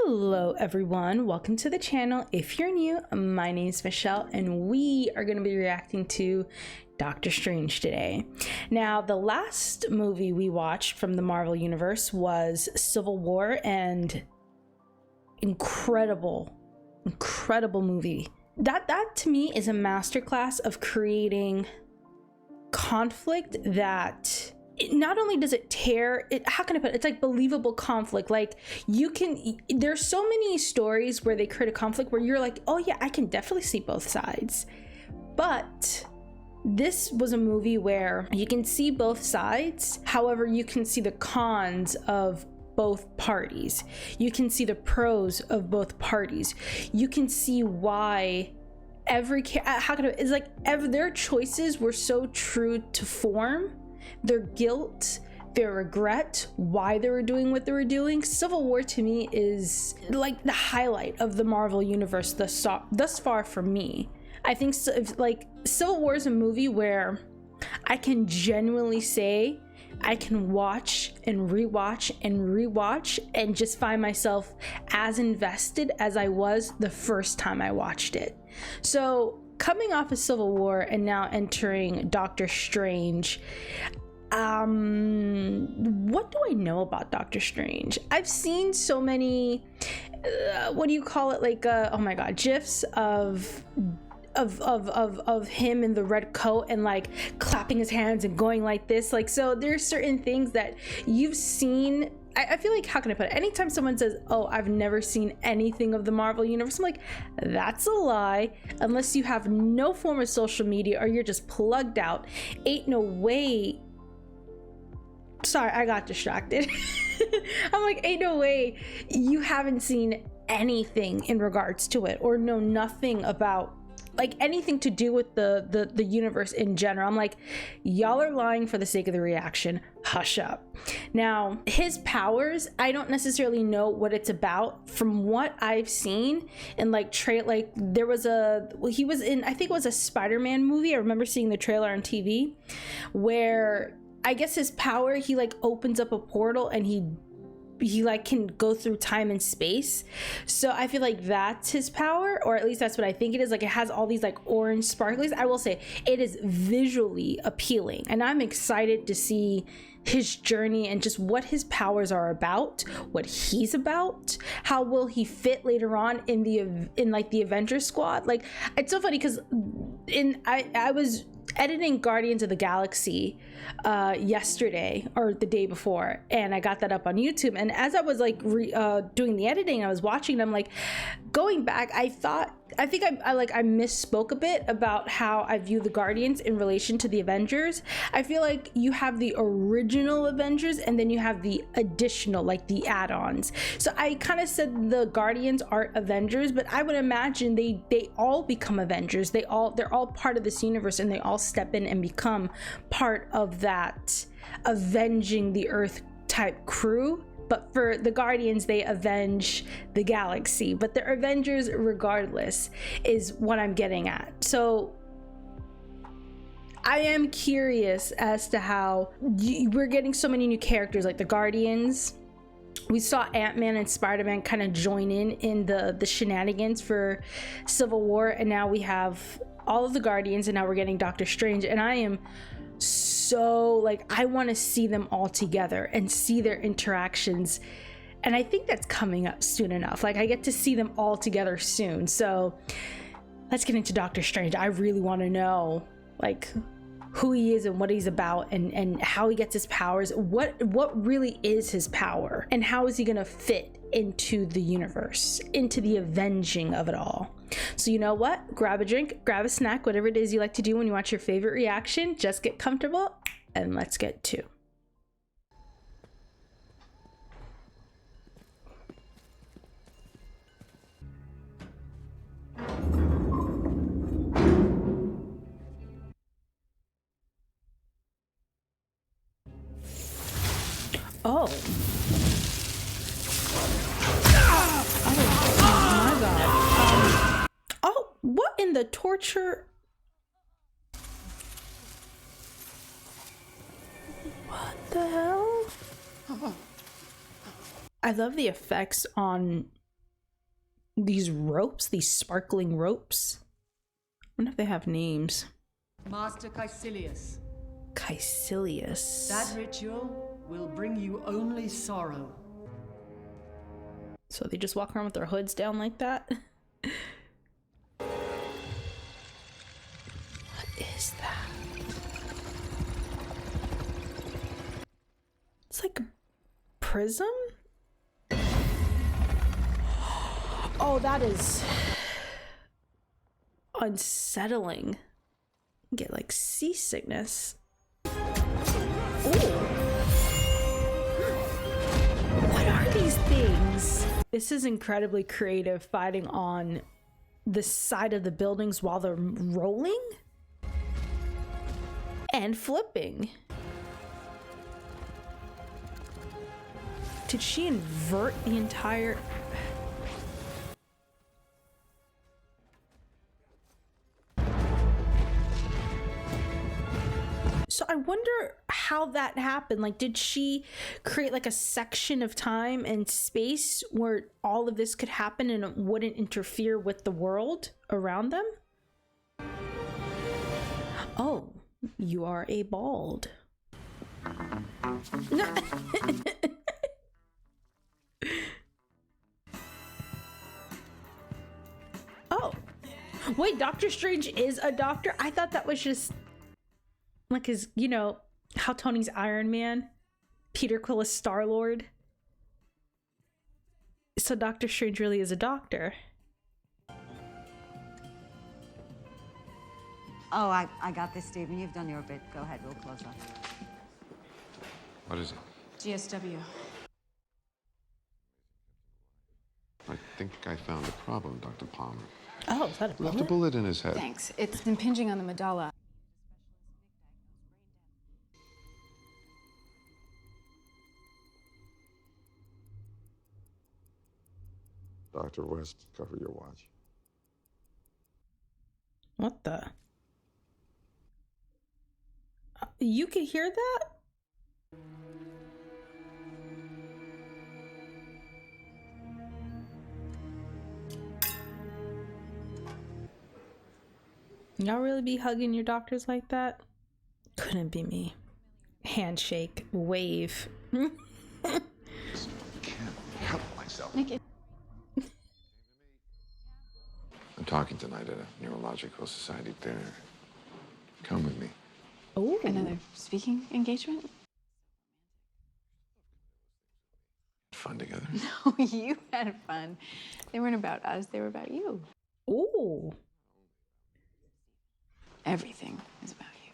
Hello everyone, welcome to the channel. If you're new, my name is Michelle and we are going to be reacting to Doctor Strange today. Now, the last movie we watched from the Marvel Universe was Civil War, and incredible movie. That to me is a masterclass of creating conflict that not only does it tear it, how can I put it? It's like believable conflict. Like there's so many stories where they create a conflict where you're like, oh yeah, I can definitely see both sides. But this was a movie where you can see both sides. However, you can see the cons of both parties. You can see the pros of both parties. You can see why their choices were so true to form, their guilt, their regret, why they were doing what they were doing. Civil War to me is like the highlight of the Marvel Universe thus far for me. I think Civil War is a movie where I can genuinely say I can watch and rewatch and just find myself as invested as I was the first time I watched it. So coming off of Civil War and now entering Doctor Strange, what do I know about Doctor Strange? I've seen so many what do you call it, like oh my god, gifs of him in the red coat and like clapping his hands and going like this. Like, so there's certain things that you've seen. I feel like, how can I put it? Anytime someone says, oh, I've never seen anything of the Marvel Universe, I'm like, that's a lie. Unless you have no form of social media or you're just plugged out, ain't no way. Sorry, I got distracted. I'm like, ain't no way you haven't seen anything in regards to it or know nothing about like anything to do with the universe in general. I'm like, y'all are lying for the sake of the reaction. Hush up. Now, his powers, I don't necessarily know what it's about. From what I've seen in like there was he was in, I think it was a Spider-Man movie. I remember seeing the trailer on TV where I guess his power, he like opens up a portal and he like can go through time and space. So I feel like that's his power, or at least that's what I think it is. Like, it has all these like orange sparklies. I will say it is visually appealing, and I'm excited to see his journey and just what his powers are about, what he's about, how will he fit later on in like the Avengers squad. Like, it's so funny because I was editing Guardians of the Galaxy yesterday or the day before, and I got that up on YouTube, and as I was like doing the editing, I was watching them, like going back, I think I misspoke a bit about how I view the Guardians in relation to the Avengers. I feel like you have the original Avengers and then you have the additional, like the add-ons. So I kind of said the Guardians aren't Avengers, but I would imagine they all become Avengers. They're all part of this universe, and they all step in and become part of that avenging the Earth type crew. But for the Guardians, they avenge the galaxy, but they're Avengers regardless, is what I'm getting at. So I am curious as to how we're getting so many new characters, like the Guardians. We saw Ant-Man and Spider-Man kind of join in the shenanigans for Civil War, and now we have all of the Guardians, and now we're getting Doctor Strange, and I am so like, I want to see them all together and see their interactions, and I think that's coming up soon enough. Like, I get to see them all together soon. So let's get into Doctor Strange. I really want to know like who he is and what he's about, and how he gets his powers. What really is his power, and how is he gonna fit into the universe, into the avenging of it all. So you know what? Grab a drink, grab a snack, whatever it is you like to do when you watch your favorite reaction. Just get comfortable and let's get to. Oh. Oh my god. Oh, what in the torture? What the hell? I love the effects on These ropes, these sparkling ropes. I wonder if they have names. Master Caecilius. Caecilius. That ritual will bring you only sorrow. So they just walk around with their hoods down like that? What is that? It's like a prism? Oh, that is unsettling. Get like seasickness. Ooh. What are these things? This is incredibly creative, fighting on the side of the buildings while they're rolling and flipping. Did she invert the entire... So I wonder how that happened. Like, did she create like a section of time and space where all of this could happen and it wouldn't interfere with the world around them? Oh, you are a bald. No. Oh, wait, Doctor Strange is a doctor? I thought that was just like his, you know, how Tony's Iron Man, Peter Quill is Star-Lord. So Doctor Strange really is a doctor. Oh, I got this, Stephen. You've done your bit. Go ahead, we'll close up. What is it? GSW. I think I found a problem, Dr. Palmer. Oh, is that a Left a bullet? bullet in his head. Thanks. It's impinging on the medulla. Dr. West, cover your watch. What the? You could hear that? Y'all really be hugging your doctors like that? Couldn't be me. Handshake, wave. I can't help myself. I'm talking tonight at a neurological society dinner. Come with me. Oh, Another speaking engagement? Fun together. No, you had fun. They weren't about us, they were about you. ooh. Everything is about you.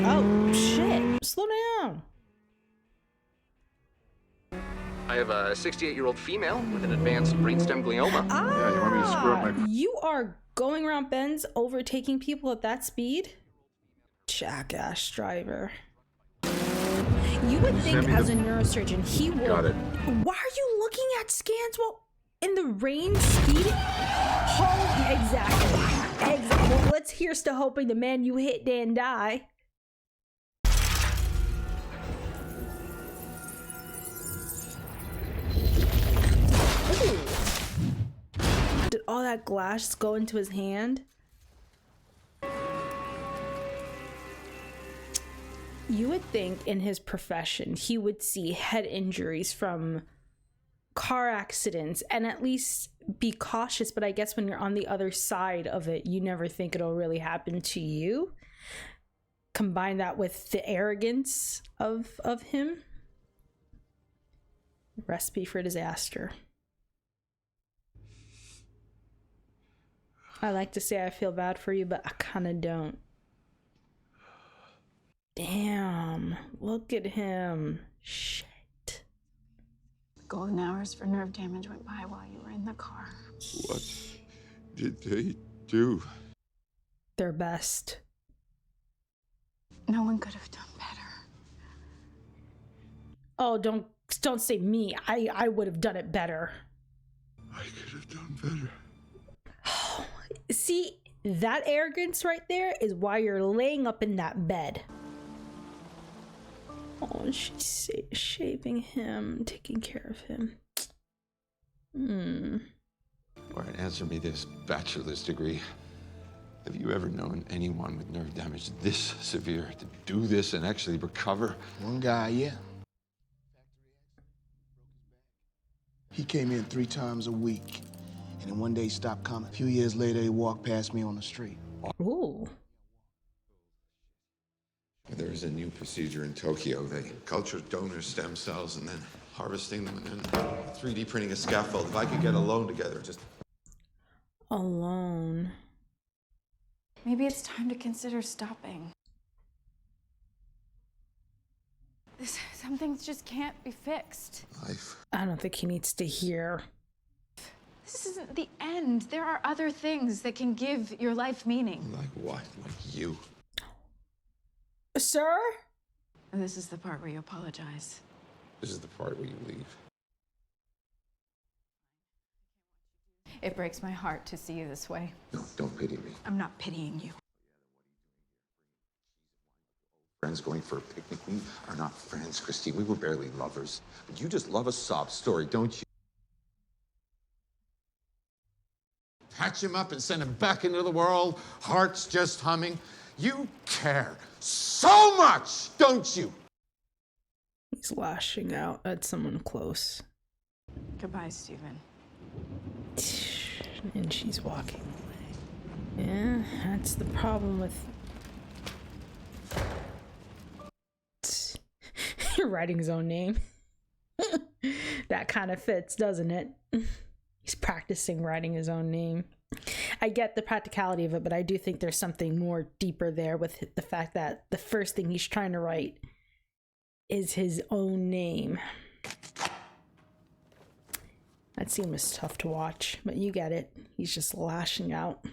Oh shit! Slow down. I have a 68-year-old female with an advanced brainstem glioma. Yeah, you want me to screw up my... You are going around bends, overtaking people at that speed? Jackass driver. You would think as a neurosurgeon he would... Got it. Why are you looking at scans while in the rain speeding? Oh, exactly. Exactly. Well, let's here's to hoping the man you hit didn't die. Ooh. Did all that glass go into his hand? You would think in his profession he would see head injuries from car accidents and at least be cautious, but I guess when you're on the other side of it, you never think it'll really happen to you. Combine that with the arrogance of him. Recipe for disaster. I like to say I feel bad for you, but I kind of don't. Damn, look at him. Shit. Golden hours for nerve damage went by while you were in the car. What did they do? Their best. No one could have done better. Oh, don't say me. I would have done it better. I could have done better. See, that arrogance right there is why you're laying up in that bed. Oh, she's shaving him, taking care of him. All right, answer me this bachelor's degree. Have you ever known anyone with nerve damage this severe to do this and actually recover? One guy, yeah. He came in 3 times a week, and then one day he stopped coming. A few years later, he walked past me on the street. Ooh. There is a new procedure in Tokyo. They culture donor stem cells and then harvesting them and then 3D printing a scaffold. If I could get a loan together, just... Alone. Maybe it's time to consider stopping. Some things just can't be fixed. Life. I don't think he needs to hear. This isn't the end. There are other things that can give your life meaning. Like what? Like you? Sir? And this is the part where you apologize. This is the part where you leave. It breaks my heart to see you this way. No, don't pity me. I'm not pitying you. Friends going for a picnic. We are not friends, Christine. We were barely lovers. But you just love a sob story, don't you? Patch him up and send him back into the world, hearts just humming. You care so much, don't you? He's lashing out at someone close. Goodbye, Stephen. And she's walking away. Yeah, that's the problem with... You're writing his own name. That kind of fits, doesn't it? He's practicing writing his own name. I get the practicality of it, but I do think there's something more deeper there with the fact that the first thing he's trying to write is his own name. That scene was tough to watch, but you get it. He's just lashing out.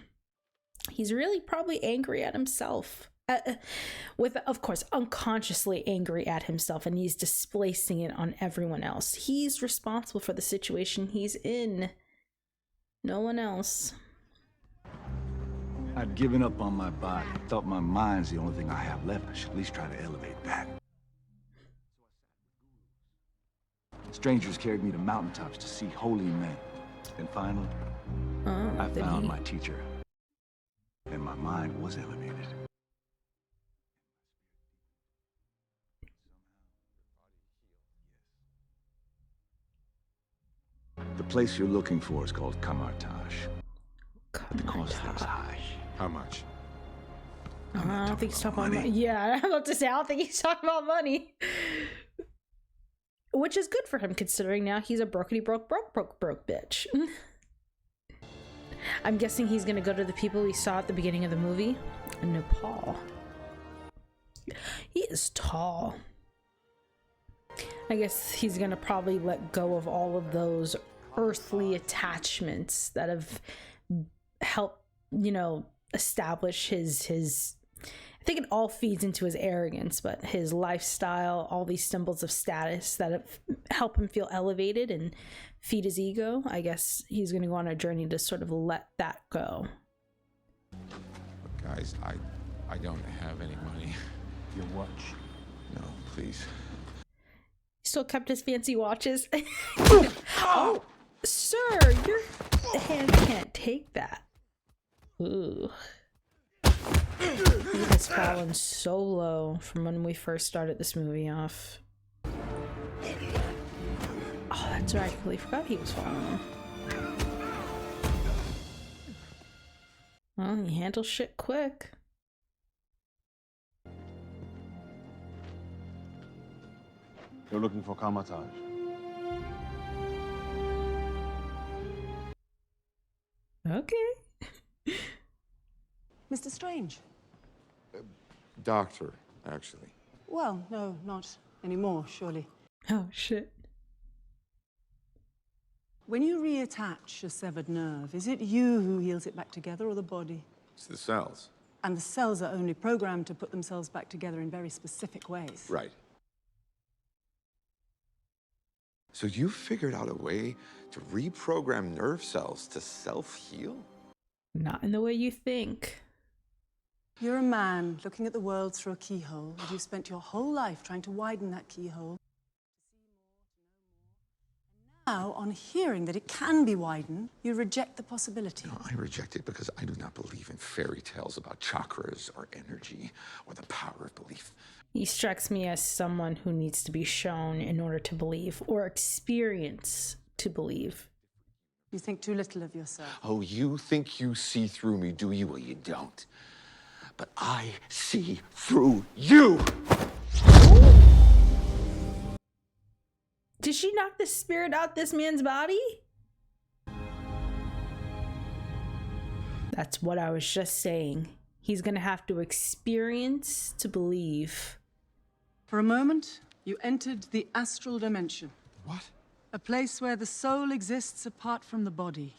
He's really probably angry at himself. With, of course, unconsciously angry at himself, and he's displacing it on everyone else. He's responsible for the situation he's in. No one else. I'd given up on my body. Thought my mind's the only thing I have left. I should at least try to elevate that. Strangers carried me to mountaintops to see holy men. And finally, I found my teacher. And my mind was elevated. The place you're looking for is called Kamartaj. The cost is high. How much? I don't think he's talking about money. Yeah, I'm about to say, I don't think he's talking about money. Which is good for him, considering now he's a brokety broke bitch. I'm guessing he's gonna go to the people we saw at the beginning of the movie in Nepal. He is tall. I guess he's gonna probably let go of all of those earthly attachments that have helped, you know, establish his I think it all feeds into his arrogance, but his lifestyle, all these symbols of status that have help him feel elevated and feed his ego. I guess he's going to go on a journey to sort of let that go. But guys, I don't have any money. Your watch? No, please. He still kept his fancy watches. Oh, sir, your hand can't take that. Ooh. He has fallen so low from when we first started this movie off. Oh, that's right. I completely forgot he was falling. Well, he handles shit quick. You're looking for Kamartaj. Okay. Mr. Strange? Doctor, actually. Well, no, not anymore, surely. Oh, shit. When you reattach a severed nerve, is it you who heals it back together or the body? It's the cells. And the cells are only programmed to put themselves back together in very specific ways. Right. So you figured out a way to reprogram nerve cells to self-heal? Not in the way you think. You're a man looking at the world through a keyhole, and you've spent your whole life trying to widen that keyhole. Now, on hearing that it can be widened, you reject the possibility. No, I reject it because I do not believe in fairy tales about chakras or energy or the power of belief. He strikes me as someone who needs to be shown in order to believe, or experience to believe. You think too little of yourself. Oh, you think you see through me, do you? Well, you don't. But I see through you! Did she knock the spirit out this man's body? That's what I was just saying. He's gonna have to experience to believe. For a moment, you entered the astral dimension. What? A place where the soul exists apart from the body.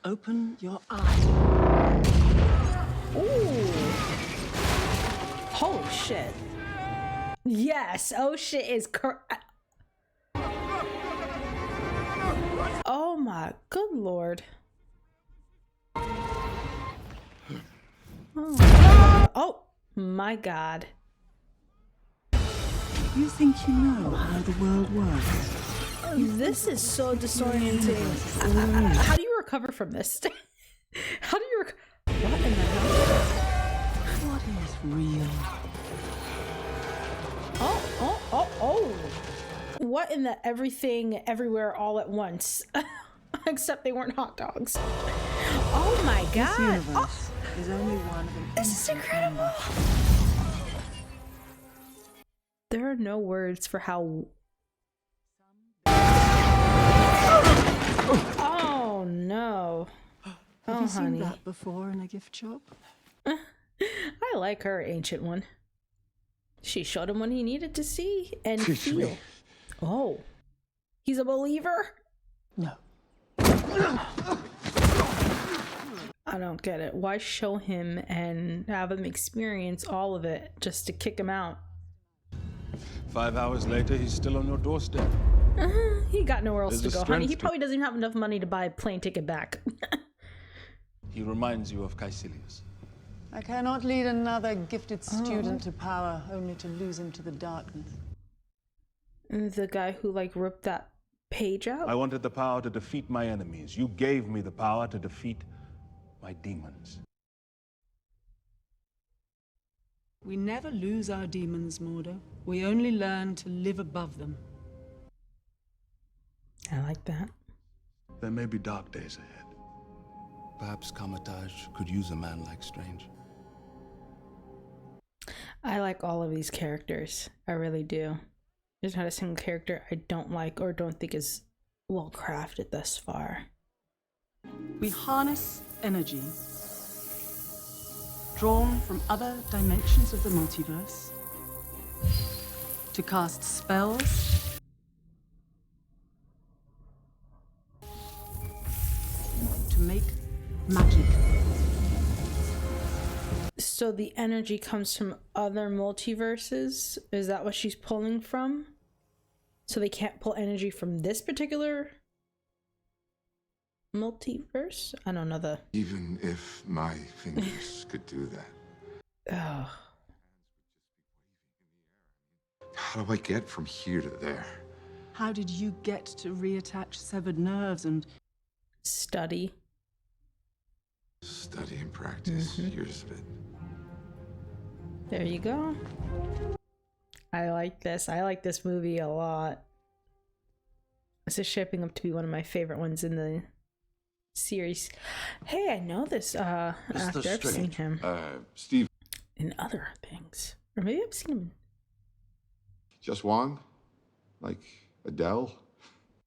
Open your eyes. Ooh. Oh shit. Yes. Oh shit is correct. Oh my good lord. Oh my god. You think you know how the world works? This is so disorienting. How do you recover from this? How do you what in the hell? What is real? Oh. What in the everything, everywhere, all at once? Except they weren't hot dogs. Oh my god. This universe is only one of an This is incredible. number. There are no words for how... Oh no. Have you seen honey. that before in a gift shop? I like her ancient one. She showed him what he needed to see and Teach feel. me. Oh. He's a believer? No. I don't get it. Why show him and have him experience all of it just to kick him out? 5 hours later, he's still on your doorstep. He got nowhere else There's to a go, honey. strength He to- probably doesn't even have enough money to buy a plane ticket back. He reminds you of Caecilius. I cannot lead another gifted student to power, only to lose him to the darkness. The guy who like ripped that page out? I wanted the power to defeat my enemies. You gave me the power to defeat my demons. We never lose our demons, Mordo. We only learn to live above them. I like that. There may be dark days ahead. Perhaps Cumberbatch could use a man like Strange. I like all of these characters. I really do. There's not a single character I don't like or don't think is well crafted thus far. We harness energy drawn from other dimensions of the multiverse to cast spells, to make magic. So the energy comes from other multiverses? Is that what she's pulling from? So they can't pull energy from this particular multiverse? I don't know the... Even if my fingers could do that. Oh. How do I get from here to there? How did you get to reattach severed nerves and... Study. Study and practice, years of it. There you go. I like this. I like this movie a lot. This is shaping up to be one of my favorite ones in the series. Hey, I know this actor. I've seen him Steve. in other things. Or maybe I've seen him Just Wong? Like Adele?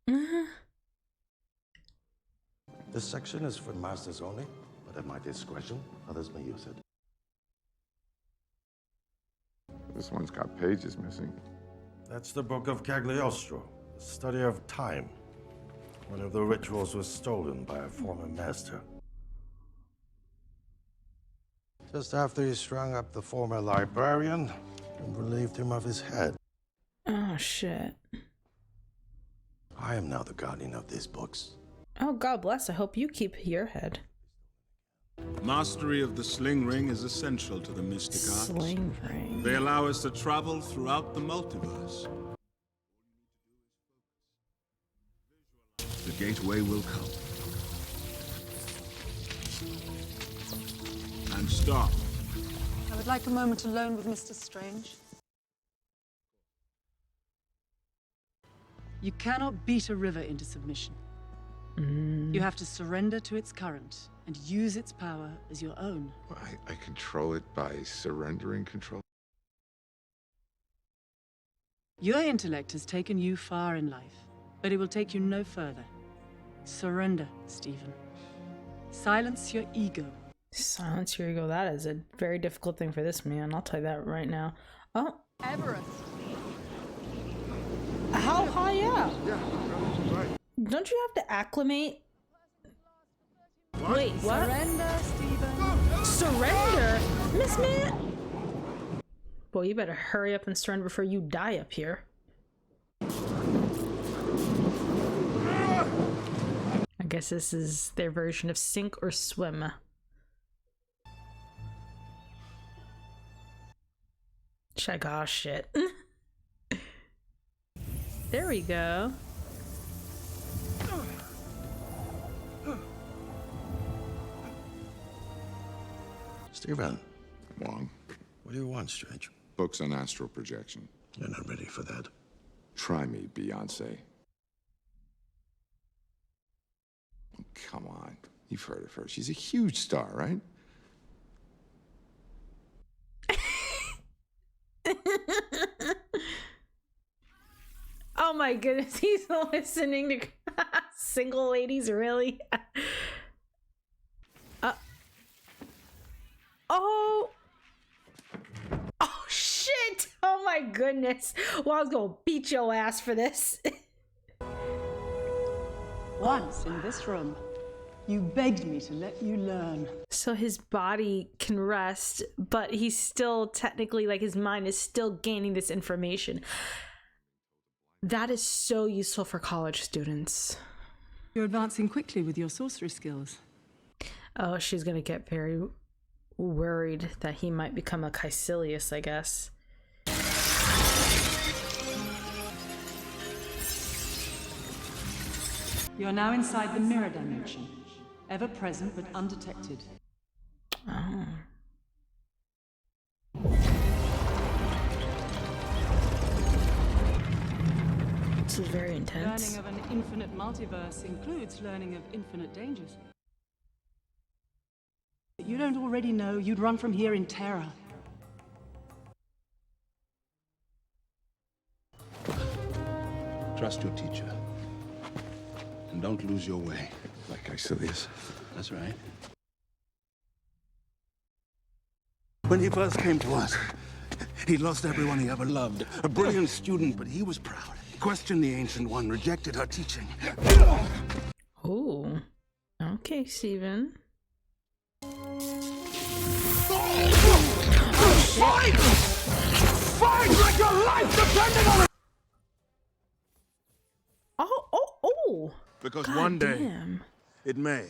in... This section is for masters only, but at my discretion, others may use it. This one's got pages missing. That's the Book of Cagliostro, the study of time. One of the rituals was stolen by a former master. Just after he strung up the former librarian and relieved him of his head. Oh, shit. I am now the guardian of these books. Oh, God bless. I hope you keep your head. Mastery of the sling ring is essential to the mystic arts. Sling ring. They allow us to travel throughout the multiverse. The gateway will come. And stop. I would like a moment alone with Mr. Strange. You cannot beat a river into submission. You have to surrender to its current and use its power as your own. Well, I control it by surrendering control. Your intellect has taken you far in life, but it will take you no further. Surrender, Stephen. Silence your ego. Silence your ego. That is a very difficult thing for this man. I'll tell you that right now. Oh. Everest. How high up? Yeah, right. Don't you have to acclimate? Wait, what? Surrender, Stephen. Surrender? Miss Man? Boy, you better hurry up and surrender before you die up here. I guess this is their version of sink or swim. Check out shit. There we go. Stephen, Wong, what do you want, Strange? books on astral projection. You're not ready for that. Try me, Beyonce. Oh, come on. You've heard of her. She's a huge star, right? Oh my goodness, he's listening to single ladies, really? Oh shit! Oh my goodness. Well, I was gonna beat your ass for this. Once in this room, you begged me to let you learn. So his body can rest, but he's still technically, like, his mind is still gaining this information. That is so useful for college students. You're advancing quickly with your sorcery skills. Oh, she's gonna get very worried that he might become a Caecilius, I guess. You're now inside the mirror dimension, ever present but undetected. Oh. This is very intense. Learning of an infinite multiverse includes learning of infinite dangers. If you don't already know, you'd run from here in terror. Trust your teacher. And don't lose your way. Like Caecilius. That's right. When he first came to us, he lost everyone he ever loved. A brilliant student, but he was proud. Questioned the Ancient One, rejected her teaching. Oh. Okay, Steven. Fight! Fight like your life depended on it! Oh! Because God one day, damn. it may.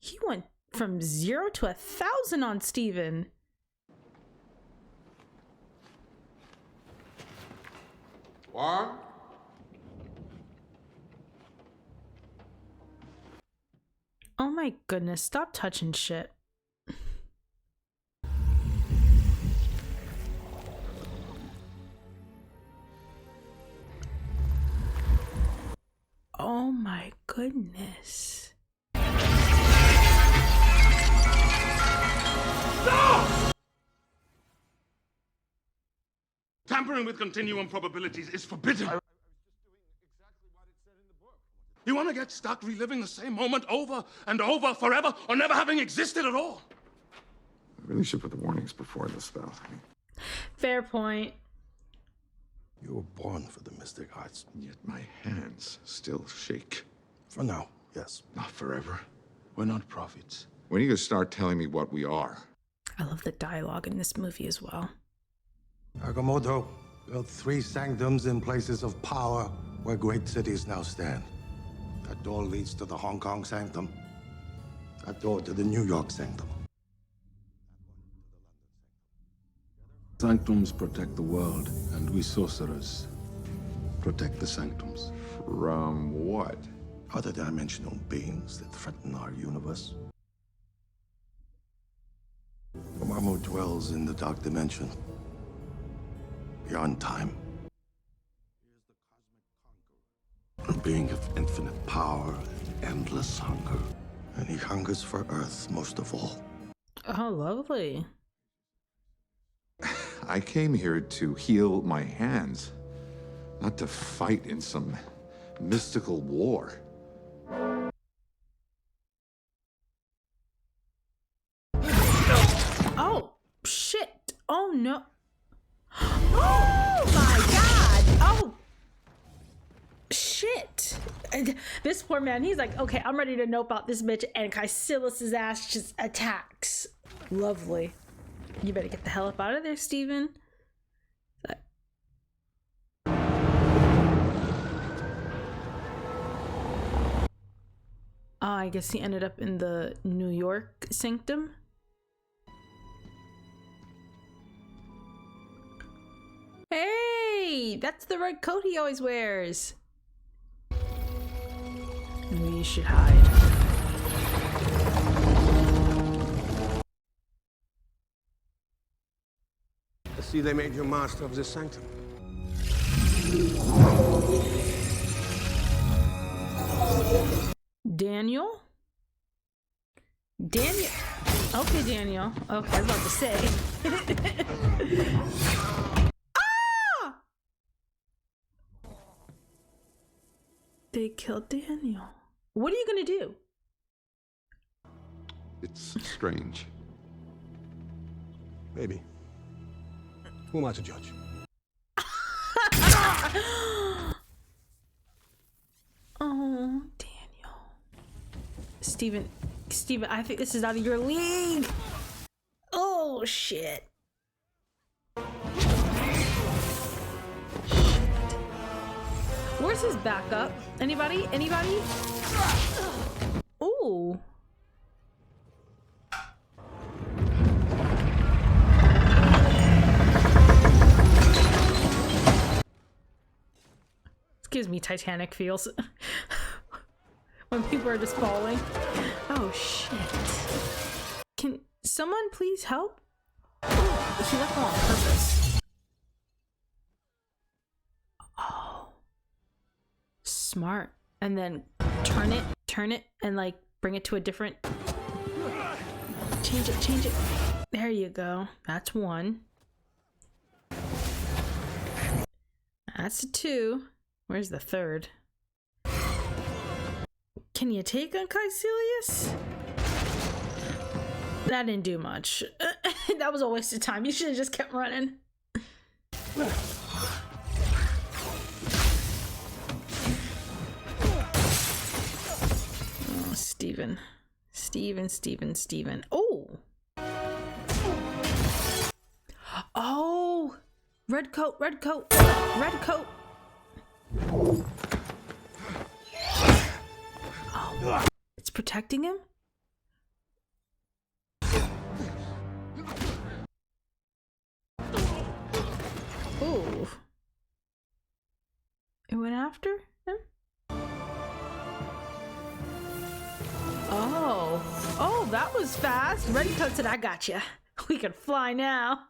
He went from 0 to 1,000 on Steven. Wong? Oh my goodness, stop touching shit. Oh my goodness. No! Tampering with continuum probabilities is forbidden. You want to get stuck reliving the same moment over and over forever, or never having existed at all? I really should put the warnings before the spell. Fair point. You were born for the mystic arts. Yet my hands still shake. For now, yes. Not forever. We're not prophets. When are you gonna start telling me what we are? I love the dialogue in this movie as well. Mordo built 3 sanctums in places of power where great cities now stand. That door leads to the Hong Kong sanctum. That door to the New York sanctum. Sanctums protect the world, and we sorcerers protect the sanctums. From what? Other dimensional beings that threaten our universe. Mamamoo dwells in the dark dimension, beyond time. A being of infinite power and endless hunger. And he hungers for Earth most of all. Oh, lovely. I came here to heal my hands, not to fight in some mystical war. Oh, shit. Oh, no. Oh, my God. Oh, shit. And this poor man, he's like, okay, I'm ready to nope out this bitch, and Caecilius' ass just attacks. Lovely. You better get the hell up out of there, Steven. Oh, I guess he ended up in the New York sanctum. Hey, that's the red coat he always wears. Maybe you should hide. I see they made you master of this sanctum. Daniel? Daniel? Okay, Daniel. Okay, I was about to say. Ah! They killed Daniel. What are you gonna do? It's strange. Maybe. Who am I to judge? Oh, Daniel. Steven, I think this is out of your league. Oh, shit. Where's his backup? Anybody? Anybody? Ooh. This gives me Titanic feels. When people are just falling. Oh, shit. Can someone please help? Oh, he left them on purpose. Oh. Smart. And then turn it, and like bring it to a different... Change it. There you go. That's one. That's a two. Where's the third? Can you take on Caecilius? That didn't do much. That was a waste of time. You should have just kept running. Oh, Steven. Oh! Oh! Red coat. Oh, it's protecting him? Ooh. It went after him? Oh, that was fast. Redcoat said, I got you. We can fly now.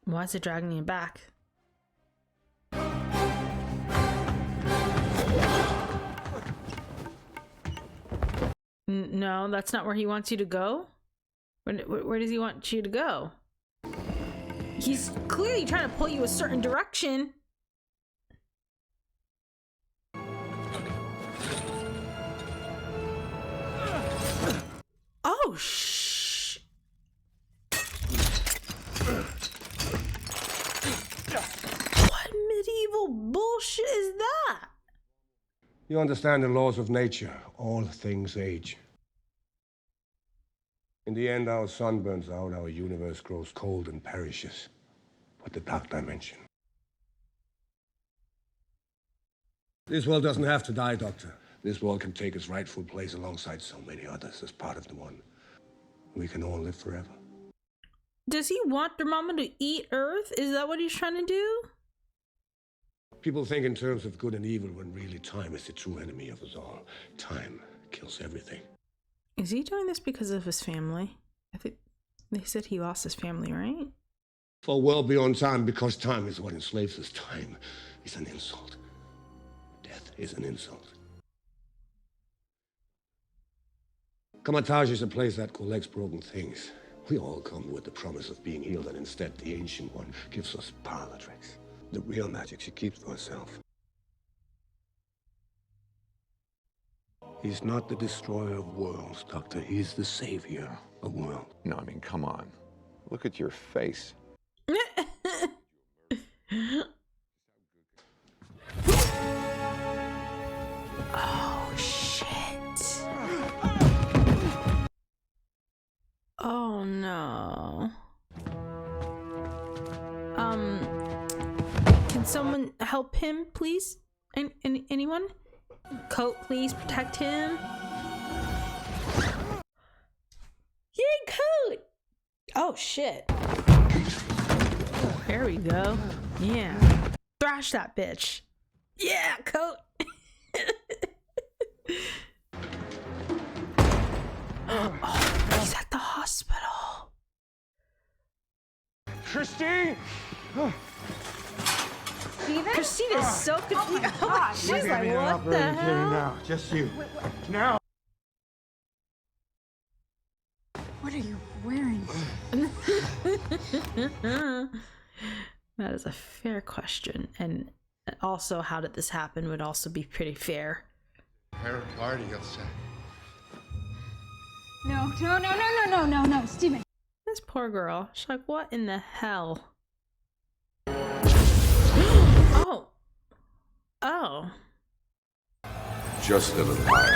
Why is it dragging me back? No, that's not where he wants you to go. Where does he want you to go? He's clearly trying to pull you a certain direction. Oh, shh. What medieval bullshit is that? You understand the laws of nature. All things age. In the end, our sun burns out, our universe grows cold and perishes. But the dark dimension. This world doesn't have to die, Doctor. This world can take its rightful place alongside so many others as part of the one. we can all live forever. Does he want Dormammu to eat Earth? Is that what he's trying to do? People think in terms of good and evil when really time is the true enemy of us all. Time kills everything. Is he doing this because of his family? I think they said he lost his family, right? For well beyond time, because time is what enslaves us. Time is an insult. Death is an insult. Kamatage is a place that collects broken things. We all come with the promise of being healed, and instead the Ancient One gives us parlor tricks. The real magic she keeps to herself. He's not the destroyer of worlds, Doctor. He's the savior of worlds. No, I mean, come on. Look at your face. Oh, shit. Oh, no. Can someone help him, please? Anyone? Coat, please protect him. Yay, Coat! Oh, shit. There we go. Yeah. Thrash that bitch. Yeah, Coat. Oh, he's at the hospital. Christine! Steven? Christine is so confused. Oh my, she's like, what the hell? Now, just you. Now. What are you wearing? That is a fair question, and also how did this happen would also be pretty fair. Her party outside. No, Steven. This poor girl, she's like, what in the hell? Oh. Just a little higher.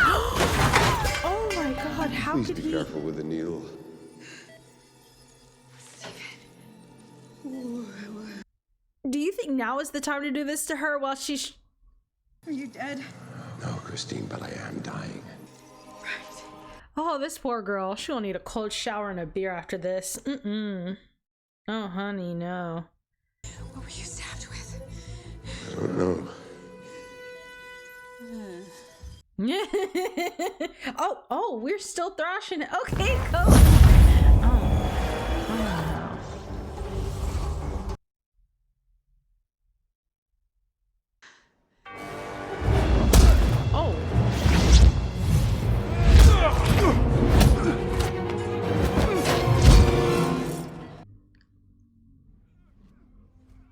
Oh my god, how Please could be he? careful with the needle. Do you think now is the time to do this to her while she's... Are you dead? No, Christine, but I am dying. Right. Oh, this poor girl. She'll need a cold shower and a beer after this. Oh, honey, no. What were you stabbed with? I don't know. oh, we're still thrashing it. Okay, go.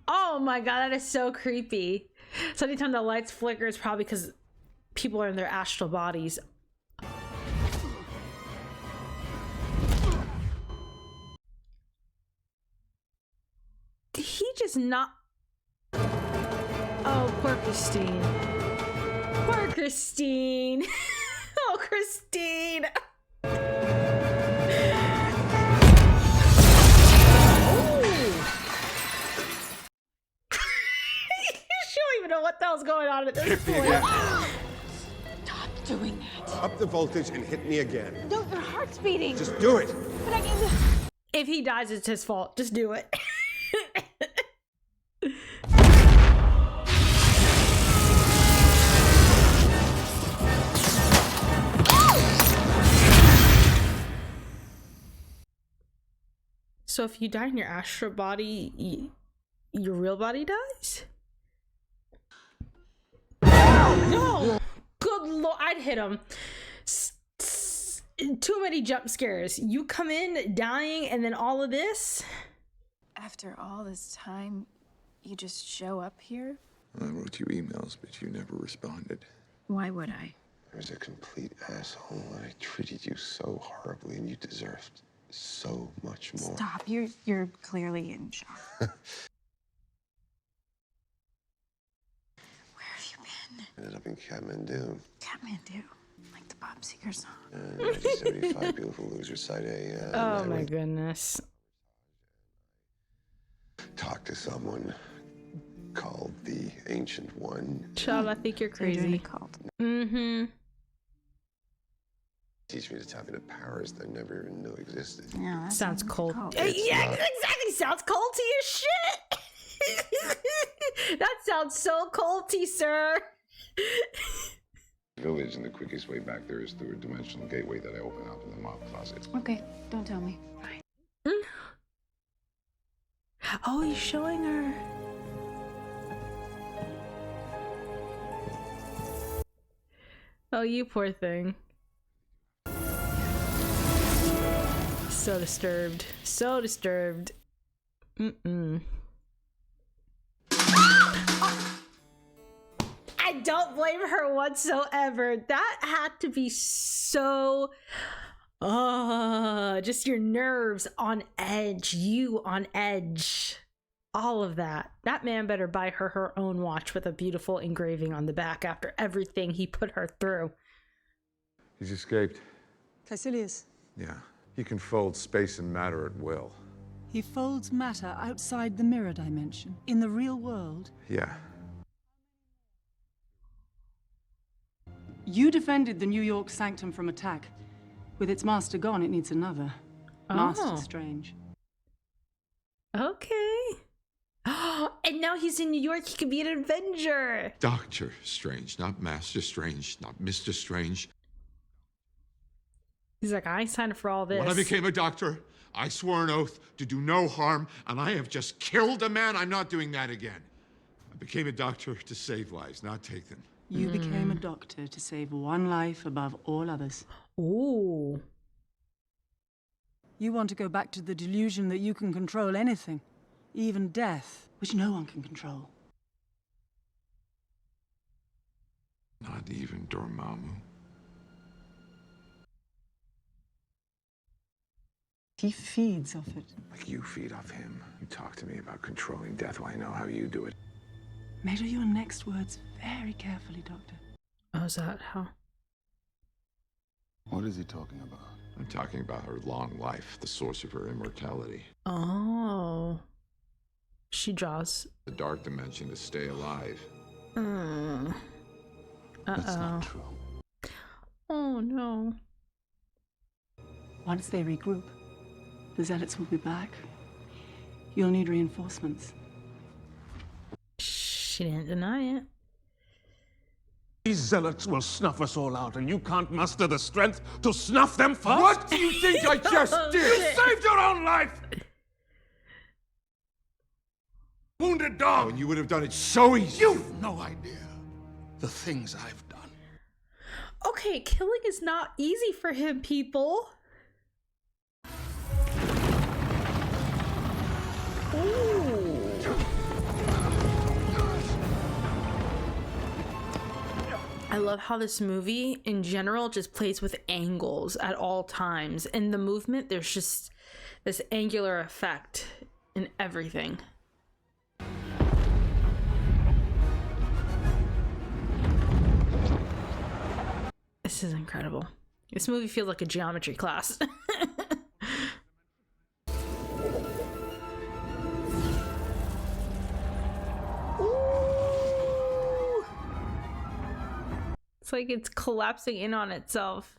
Oh my god, that is so creepy. So anytime the lights flicker, it's probably because people are in their astral bodies. Did he just not... Oh, poor Christine. Poor Christine. Oh, Christine. She don't even know what the hell's going on at this point. Stop doing that. Up the voltage and hit me again. No, your heart's beating. Just do it. But I need to... If he dies, it's his fault. Just do it. So if you die in your astral body, your real body dies? No! Good lord, I'd hit him. Too many jump scares. You come in dying and then all of this? After all this time, you just show up here? I wrote you emails, but you never responded. Why would I? I was a complete asshole, and I treated you so horribly, and you deserved so much more. Stop. You're clearly in shock. Where have you been? Ended up in Kathmandu. Kathmandu. Like the Bob Seger song. 1975, Beautiful Loser, Side A. Oh my goodness. Talked to someone called the Ancient One. Child, I think you're crazy. Called. Mm-hmm. Teach me to tap into powers that I never even knew existed. Yeah, Sounds cold. It's Yeah, not. exactly. Sounds culty as shit. That sounds so culty, sir. Village, and the quickest way back there is through a dimensional gateway that I open up in the mob closet. Okay, don't tell me. Oh, he's showing her. Oh, you poor thing. So disturbed. So disturbed. I don't blame her whatsoever. That had to be so... just your nerves on edge. You on edge. All of that. That man better buy her own watch with a beautiful engraving on the back after everything he put her through. He's escaped. Caecilius. Yeah. He can fold space and matter at will. He folds matter outside the mirror dimension. In the real world, Yeah. you defended the New York Sanctum from attack. With its master gone, it needs another. Master Strange. Okay. And now he's in New York. He could be an Avenger. Doctor Strange, not Master Strange, not Mr. Strange. He's like, I signed up for all this. When I became a doctor, I swore an oath to do no harm, and I have just killed a man. I'm not doing that again. I became a doctor to save lives, not take them. You became a doctor to save one life above all others. Ooh. You want to go back to the delusion that you can control anything, even death, which no one can control. Not even Dormammu. He feeds off it. Like you feed off him. You talk to me about controlling death. Well, I know how you do it. Measure your next words very carefully, Doctor. Oh, is that how? What is he talking about? I'm talking about her long life, the source of her immortality. Oh. She draws. The dark dimension to stay alive. That's not true. Oh, no. Once they regroup, the Zealots will be back. You'll need reinforcements. She didn't deny it. These zealots will snuff us all out, and you can't muster the strength to snuff them first? What do you think I just did? You saved your own life! Wounded dog! Oh, and you would have done it so easy. You've no idea the things I've done. Okay, killing is not easy for him, people. Ooh. I love how this movie in general just plays with angles at all times. In the movement, there's just this angular effect in everything. This is incredible. This movie feels like a geometry class. It's like it's collapsing in on itself.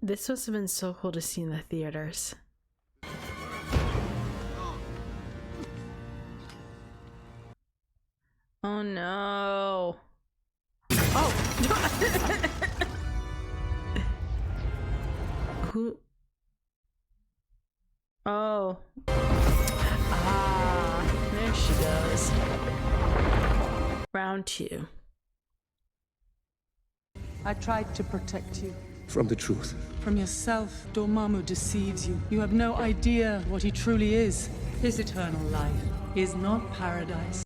This must have been so cool to see in the theaters. Oh no. Oh! Who? Oh. Ah, there she goes. Round 2. I tried to protect you. From the truth. From yourself, Dormammu deceives you. You have no idea what he truly is. His eternal life is not paradise.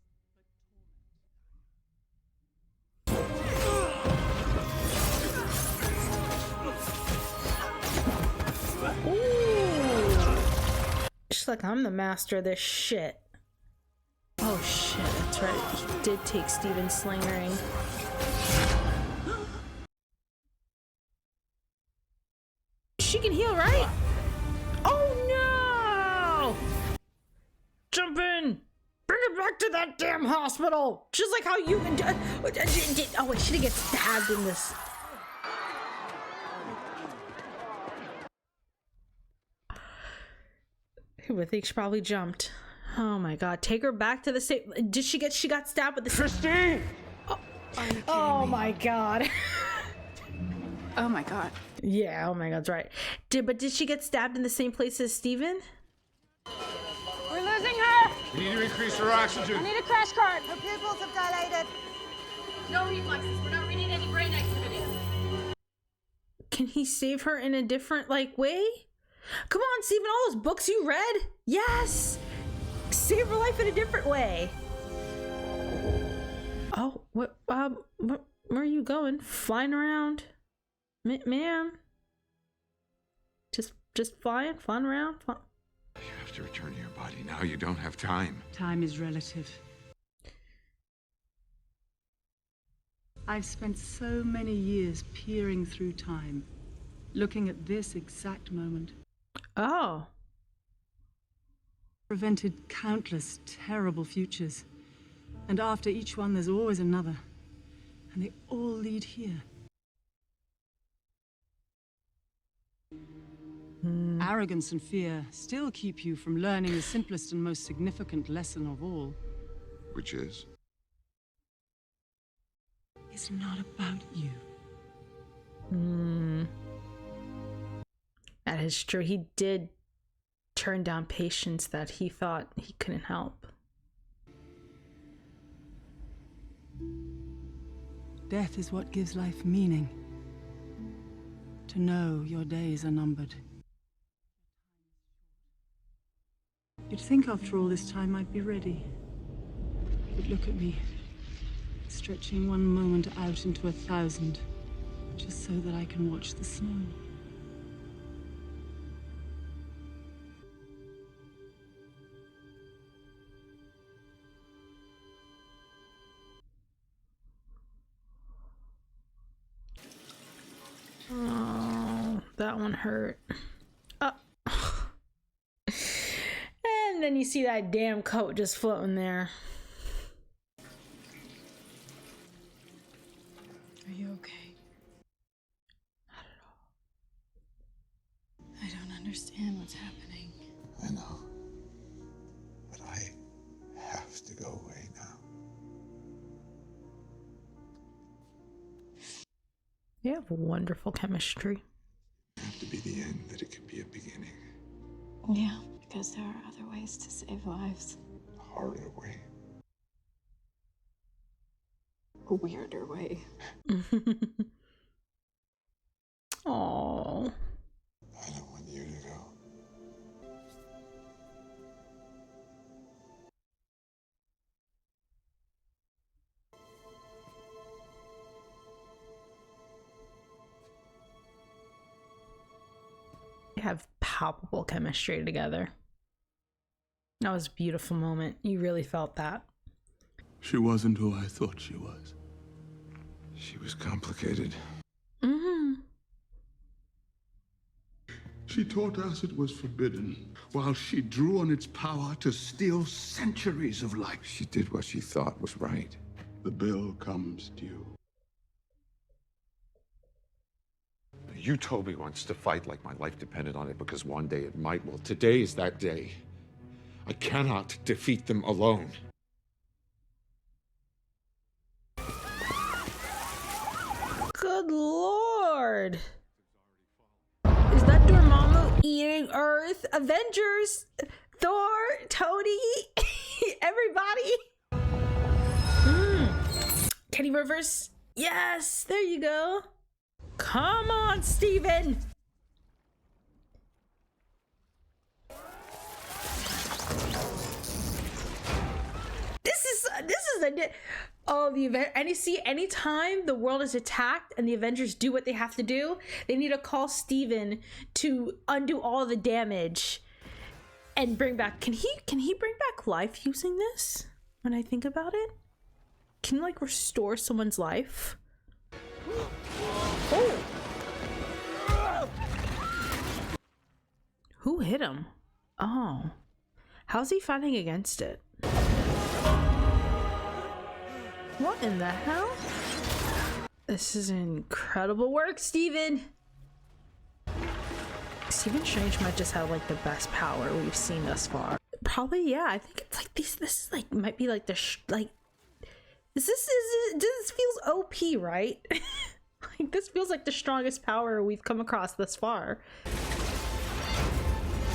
She's like, I'm the master of this shit. Oh shit, that's right. He did take Steven's sling ring. She can heal, right? Oh no! Jump in! Bring her back to that damn hospital! Just like how you... Oh wait, she didn't get stabbed in this. I would think she probably jumped. Oh my god, take her back to the state. She got stabbed with the Christine! Oh my god. Oh my god. Yeah, oh my god, that's right. But did she get stabbed in the same place as Steven? We're losing her! You need to increase her oxygen. I need a crash cart! Her pupils have dilated. No reflexes. We're not reading any brain activity. Can he save her in a different, like, way? Come on, Steven, all those books you read. Yes! Save her life in a different way. Oh, where are you going? Flying around? Ma'am? Just flying around? You have to return to your body now. You don't have time. Time is relative. I've spent so many years peering through time, looking at this exact moment. Oh. Prevented countless terrible futures. And after each one, there's always another. And they all lead here. Arrogance and fear still keep you from learning the simplest and most significant lesson of all. Which is? It's not about you. That is true. He did turn down patients that he thought he couldn't help. Death is what gives life meaning. To know your days are numbered. You'd think after all this time I'd be ready. But look at me, stretching one moment out into 1,000, just so that I can watch the snow. Oh, that one hurt. And then you see that damn coat just floating there. Are you okay? Not at all. I don't understand what's happening. I know. But I have to go away now. You have wonderful chemistry. It have to be the end, that it could be a beginning. Yeah, because there are other ways to save lives. A harder way. A weirder way. Oh. I don't want you to go. You have palpable chemistry together. That was a beautiful moment. You really felt that. She wasn't who I thought she was. She was complicated. She taught us it was forbidden, while she drew on its power to steal centuries of life. She did what she thought was right. The bill comes due. You told me once to fight like my life depended on it because one day it might. Well, today is that day. I cannot defeat them alone. Good lord. Is that Dormammu eating Earth? Avengers? Thor? Tony? Everybody? Can he reverse? Yes, there you go. Come on, Steven. This is the event. And you see, anytime the world is attacked and the Avengers do what they have to do, they need to call Steven to undo all the damage and bring back. Can he bring back life using this? When I think about it, can he like restore someone's life? Oh. Who hit him? Oh. How's he fighting against it? What in the hell? This is incredible work, Steven. Stephen Strange might just have like the best power we've seen thus far. Probably, yeah. I think it's like this is like might be like the this feels OP, right? Like this feels like the strongest power we've come across thus far.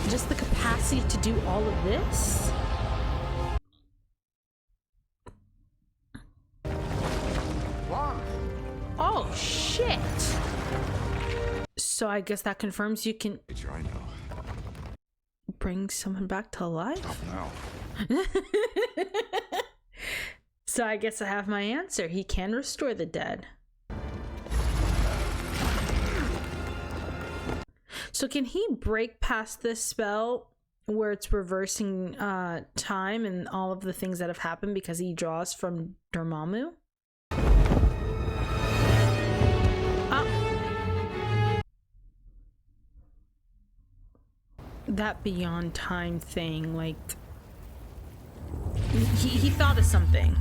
Just the capacity to do all of this. Oh shit. So I guess that confirms you can I know. bring someone back to life. Stop now. So I guess I have my answer. He can restore the dead. So can he break past this spell where it's reversing time and all of the things that have happened because he draws from Dormammu? That beyond time thing, like he thought of something,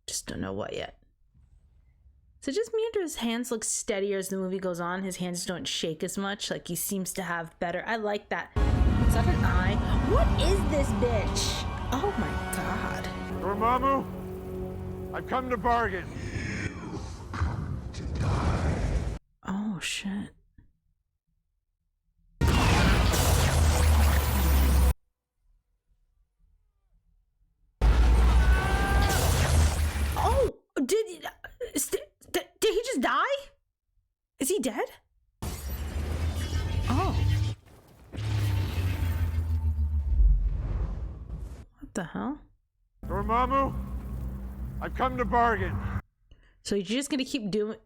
just don't know what yet. So just Meander's hands look steadier as the movie goes on. His hands don't shake as much, like he seems to have better. I like that. Is that an eye? What is this bitch? Oh my god. Dormammu, I've come to bargain. Oh shit. Did he just die? Is he dead? Oh. What the hell? Dormammu, I've come to bargain. So you're just gonna keep doing.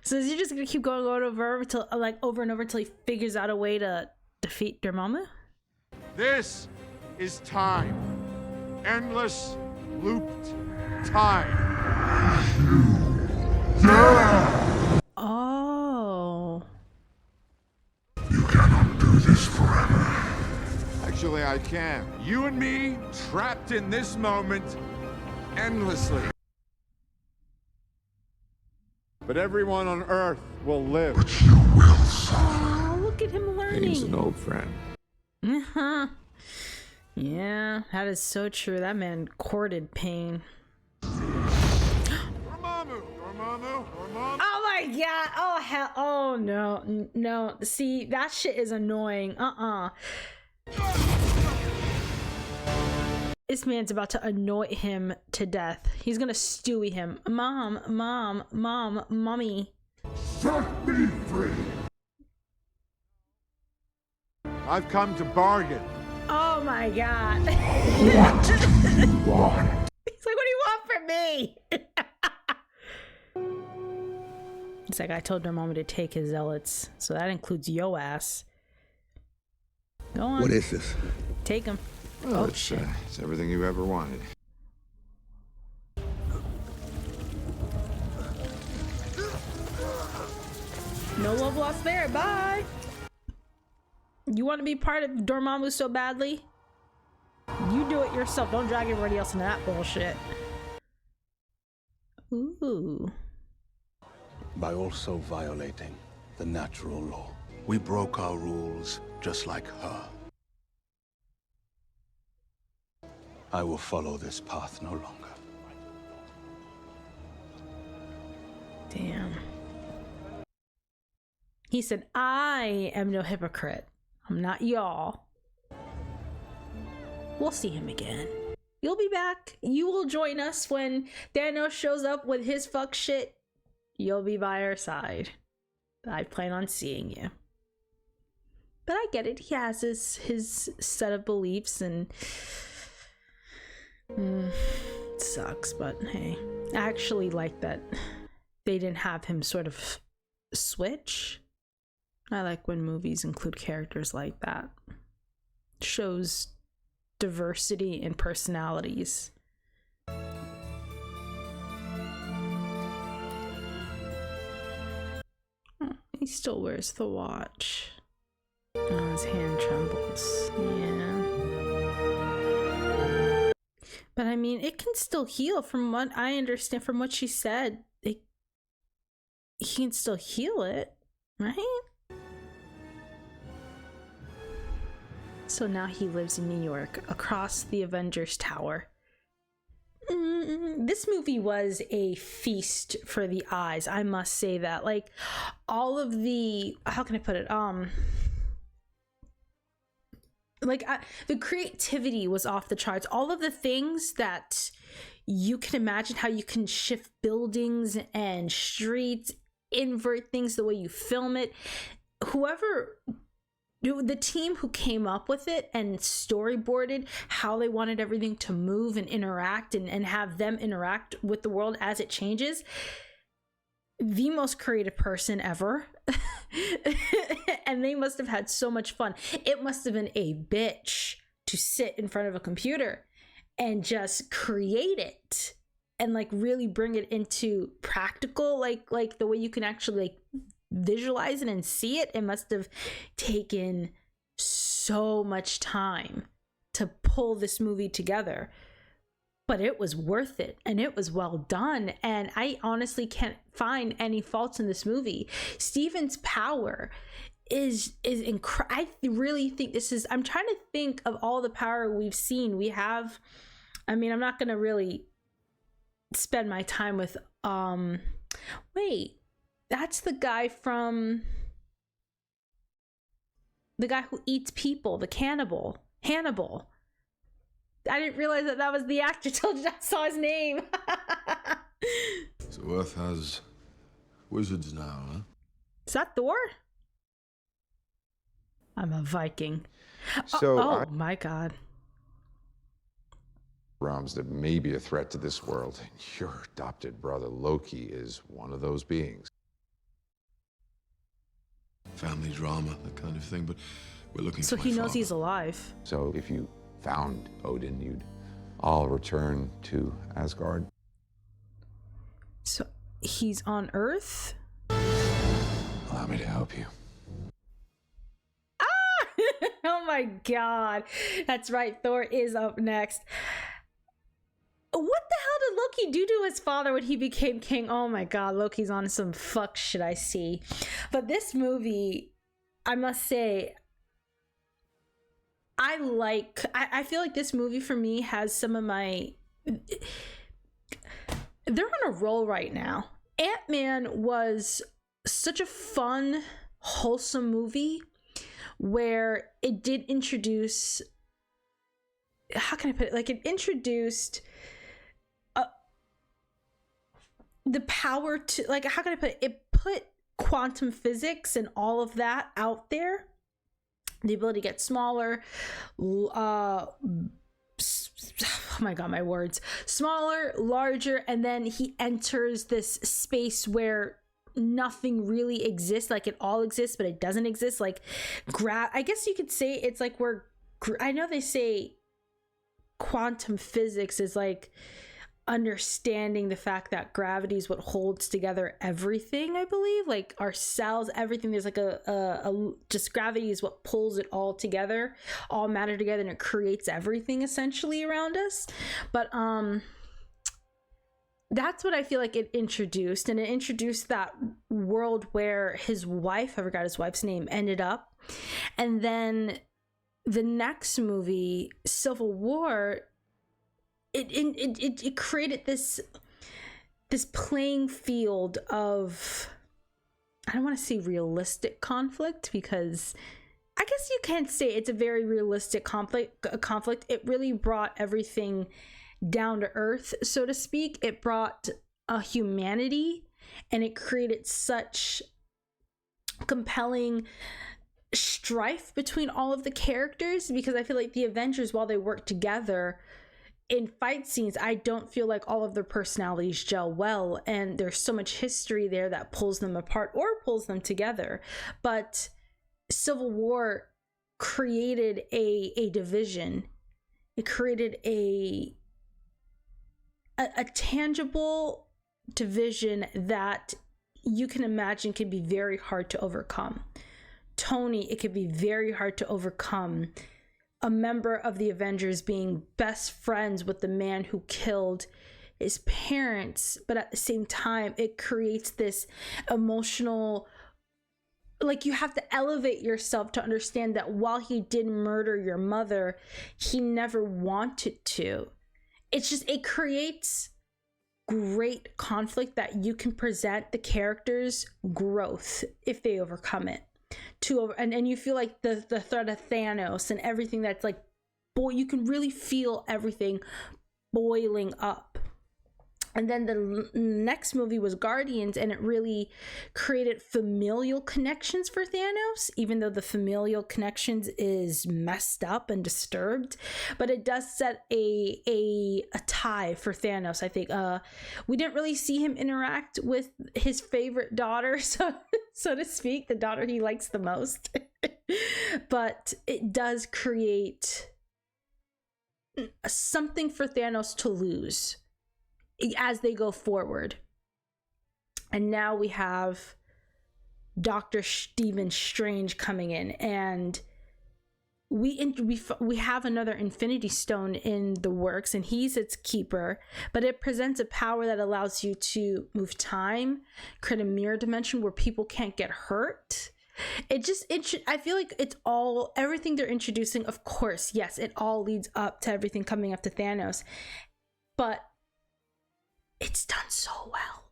So is he just gonna keep going over until like over and over until he figures out a way to defeat Dormammu? This is time. Endless, looped time. Oh. You cannot do this forever. Actually, I can. You and me, trapped in this moment, endlessly. But everyone on Earth will live. But you will suffer. Oh, look at him learning. He's an old friend. Yeah, that is so true. That man courted pain. Oh my god. Oh hell. Oh no. No. See, that shit is annoying. This man's about to annoy him to death. He's gonna stewie him. Mom, mommy. Set me free. I've come to bargain. Oh my god. What do you want? He's like, what do you want from me? It's like, I told Dormammu to take his zealots, so that includes yo ass. Go on. What is this? Take him. Well, it's everything you ever wanted. No love lost there. Bye. You want to be part of Dormammu so badly? You do it yourself. Don't drag everybody else into that bullshit. Ooh. By also violating the natural law. We broke our rules just like her. I will follow this path no longer. Damn. He said, I am no hypocrite. I'm not y'all. We'll see him again. You'll be back. You will join us when Thanos shows up with his fuck shit. You'll be by our side. I plan on seeing you. But I get it. He has his set of beliefs and it sucks, but hey. I actually like that they didn't have him sort of switch. I like when movies include characters like that. Shows diversity in personalities. Oh, he still wears the watch. Oh, his hand trembles. Yeah. But I mean, it can still heal from what I understand from what she said. He can still heal it, right? So now he lives in New York, across the Avengers Tower. This movie was a feast for the eyes, I must say that. Like, all of the, how can I put it, the creativity was off the charts. All of the things that you can imagine, how you can shift buildings and streets, invert things, the way you film it. The team who came up with it and storyboarded how they wanted everything to move and interact and have them interact with the world as it changes, the most creative person ever. And they must have had so much fun. It must have been a bitch to sit in front of a computer and just create it and like really bring it into practical, like the way you can actually like visualize it and see it. It must have taken so much time to pull this movie together, but it was worth it and it was well done. And I honestly can't find any faults in this movie. Steven's power is incredible. I really think this is, I'm trying to think of all the power we've seen. We have, I mean, I'm not gonna really spend my time with wait, that's the guy from, the guy who eats people, the cannibal, Hannibal. I didn't realize that was the actor till I saw his name. So Earth has wizards now, huh? Is that Thor? I'm a Viking. So my God. Realms that may be a threat to this world, and your adopted brother Loki is one of those beings. Family drama, that kind of thing, but we're looking So for he my knows father. he's alive. So if you found Odin, you'd all return to Asgard. So he's on Earth? Allow me to help you. Oh my God. That's right. Thor is up next. What the hell did Loki do to his father when he became king? Oh my God, Loki's on some fuck shit, I see. But this movie, I must say, I feel like this movie for me has some of my, they're on a roll right now. Ant-Man was such a fun, wholesome movie where it did introduce, how can I put it? Like, it introduced the power to, like, how can I put it? It put quantum physics and all of that out there. The ability to get smaller, oh my God, my words. Smaller, larger, and then he enters this space where nothing really exists. Like, it all exists, but it doesn't exist. Like, I guess you could say it's like where, I know they say quantum physics is like understanding the fact that gravity is what holds together everything, I believe, like our cells, everything. There's like a just gravity is what pulls it all together, all matter together, and it creates everything essentially around us. But that's what I feel like it introduced, and it introduced that world where his wife, I forgot his wife's name, ended up. And then the next movie, Civil War, it created this playing field of, I don't want to say realistic conflict, because I guess you can't say it's a very realistic conflict. It really brought everything down to earth, so to speak. It brought a humanity, and it created such compelling strife between all of the characters, because I feel like the Avengers, while they work together in fight scenes, I don't feel like all of their personalities gel well, and there's so much history there that pulls them apart or pulls them together. But Civil War created a division. It created a tangible division that you can imagine could be very hard to overcome. Tony, it could be very hard to overcome a member of the Avengers being best friends with the man who killed his parents, but at the same time, it creates this emotional like, you have to elevate yourself to understand that while he did murder your mother, he never wanted to. It's just, it creates great conflict that you can present the character's growth if they overcome it. And you feel like the threat of Thanos and everything that's like, boy, you can really feel everything boiling up. And then the next movie was Guardians, and it really created familial connections for Thanos, even though the familial connections is messed up and disturbed. But it does set a tie for Thanos, I think. We didn't really see him interact with his favorite daughter, so to speak, the daughter he likes the most. But it does create something for Thanos to lose as they go forward. And now we have Dr. Stephen Strange coming in, and we have another Infinity Stone in the works, and he's its keeper, but it presents a power that allows you to move time, create a mirror dimension where people can't get hurt. I feel like it's all, everything they're introducing, of course, yes, it all leads up to everything coming up to Thanos, but it's done so well.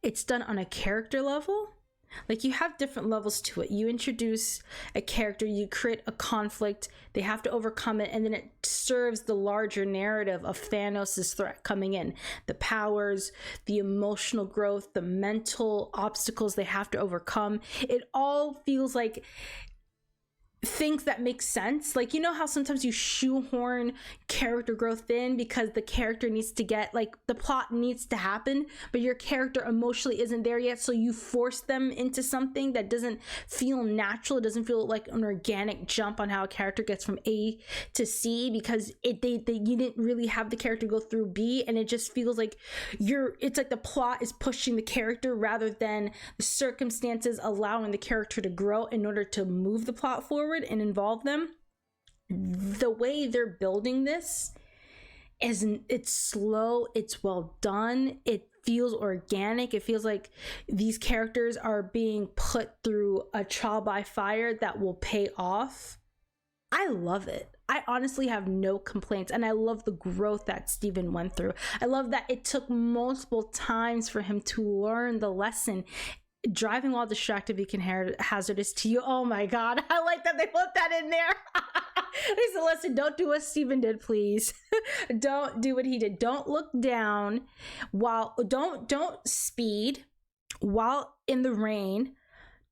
It's done on a character level. Like, you have different levels to it. You introduce a character, you create a conflict, they have to overcome it, and then it serves the larger narrative of Thanos' threat coming in. The powers, the emotional growth, the mental obstacles they have to overcome. It all feels like things that make sense. Like, you know how sometimes you shoehorn character growth in because the character needs to get, like, the plot needs to happen, but your character emotionally isn't there yet, so you force them into something that doesn't feel natural. It doesn't feel like an organic jump on how a character gets from A to C because you didn't really have the character go through B, and it just feels like it's like the plot is pushing the character rather than the circumstances allowing the character to grow in order to move the plot forward and involve them. The way they're building this it's slow, it's well done, it feels organic, it feels like these characters are being put through a trial by fire that will pay off. I love it. I honestly have no complaints, and I love the growth that Steven went through. I love that it took multiple times for him to learn the lesson. Driving while distracted became hazardous to you. Oh my god, I like that they put that in there. They said, listen, don't do what Steven did, please. Don't do what he did. Don't look down don't speed while in the rain.